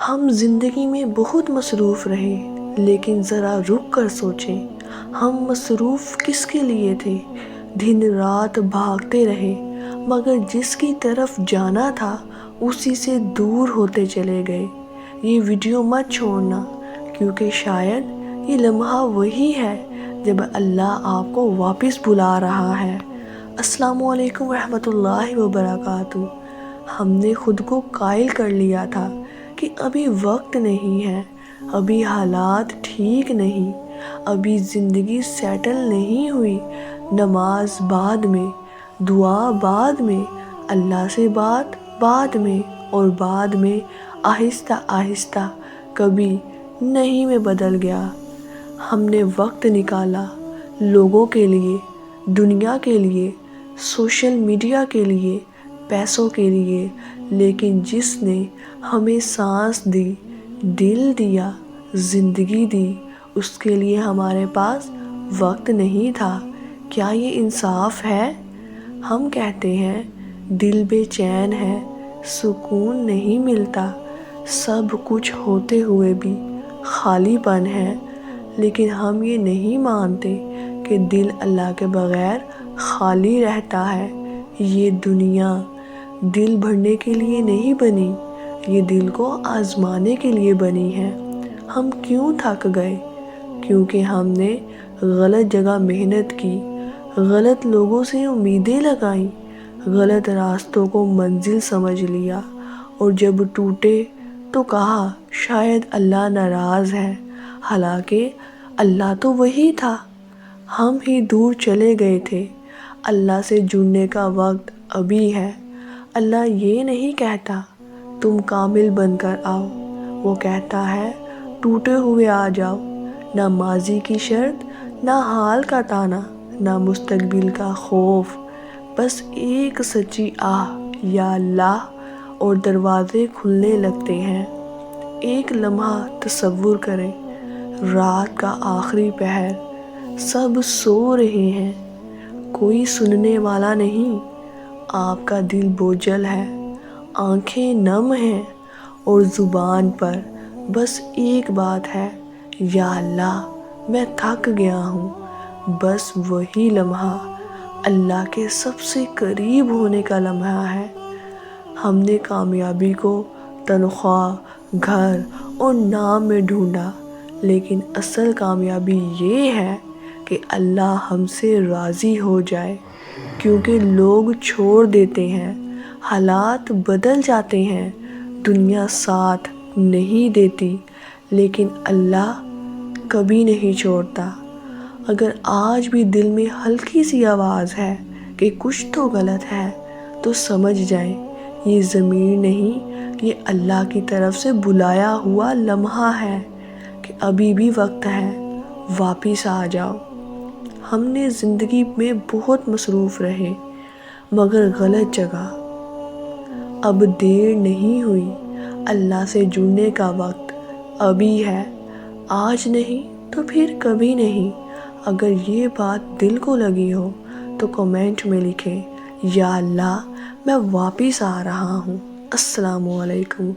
ہم زندگی میں بہت مصروف رہے، لیکن ذرا رک کر سوچیں ہم مصروف کس کے لیے تھے؟ دن رات بھاگتے رہے، مگر جس کی طرف جانا تھا اسی سے دور ہوتے چلے گئے۔ یہ ویڈیو مت چھوڑنا، کیونکہ شاید یہ لمحہ وہی ہے جب اللہ آپ کو واپس بلا رہا ہے۔ السلام علیکم ورحمۃ اللہ وبرکاتہ۔ ہم نے خود کو قائل کر لیا تھا کہ ابھی وقت نہیں ہے، ابھی حالات ٹھیک نہیں، ابھی زندگی سیٹل نہیں ہوئی۔ نماز بعد میں، دعا بعد میں، اللہ سے بات بعد میں، اور بعد میں آہستہ آہستہ کبھی نہیں میں بدل گیا۔ ہم نے وقت نکالا لوگوں کے لیے، دنیا کے لیے، سوشل میڈیا کے لیے، پیسوں کے لیے، لیکن جس نے ہمیں سانس دی، دل دیا، زندگی دی، اس کے لیے ہمارے پاس وقت نہیں تھا۔ کیا یہ انصاف ہے؟ ہم کہتے ہیں دل بے چین ہے، سکون نہیں ملتا، سب کچھ ہوتے ہوئے بھی خالی پن ہے، لیکن ہم یہ نہیں مانتے کہ دل اللہ کے بغیر خالی رہتا ہے۔ یہ دنیا دل بھرنے کے لیے نہیں بنی، یہ دل کو آزمانے کے لیے بنی ہے۔ ہم کیوں تھک گئے؟ کیونکہ ہم نے غلط جگہ محنت کی، غلط لوگوں سے امیدیں لگائیں، غلط راستوں کو منزل سمجھ لیا، اور جب ٹوٹے تو کہا شاید اللہ ناراض ہے، حالانکہ اللہ تو وہی تھا، ہم ہی دور چلے گئے تھے۔ اللہ سے جڑنے کا وقت ابھی ہے۔ اللہ یہ نہیں کہتا تم کامل بن کر آؤ، وہ کہتا ہے ٹوٹے ہوئے آ جاؤ۔ نہ ماضی کی شرط، نہ حال کا تانا، نہ مستقبل کا خوف، بس ایک سچی آہ یا اللہ، اور دروازے کھلنے لگتے ہیں۔ ایک لمحہ تصور کریں، رات کا آخری پہر، سب سو رہے ہیں، کوئی سننے والا نہیں، آپ کا دل بوجھل ہے، آنکھیں نم ہیں، اور زبان پر بس ایک بات ہے، یا اللہ میں تھک گیا ہوں۔ بس وہی لمحہ اللہ کے سب سے قریب ہونے کا لمحہ ہے۔ ہم نے کامیابی کو تنخواہ، گھر اور نام میں ڈھونڈا، لیکن اصل کامیابی یہ ہے کہ اللہ ہم سے راضی ہو جائے۔ کیونکہ لوگ چھوڑ دیتے ہیں، حالات بدل جاتے ہیں، دنیا ساتھ نہیں دیتی، لیکن اللہ کبھی نہیں چھوڑتا۔ اگر آج بھی دل میں ہلکی سی آواز ہے کہ کچھ تو غلط ہے، تو سمجھ جائیں یہ ضمیر نہیں، یہ اللہ کی طرف سے بلایا ہوا لمحہ ہے کہ ابھی بھی وقت ہے، واپس آ جاؤ۔ ہم نے زندگی میں بہت مصروف رہے، مگر غلط جگہ۔ اب دیر نہیں ہوئی، اللہ سے جڑنے کا وقت ابھی ہے، آج نہیں تو پھر کبھی نہیں۔ اگر یہ بات دل کو لگی ہو تو کمنٹ میں لکھیں، یا اللہ میں واپس آ رہا ہوں۔ السلام علیکم۔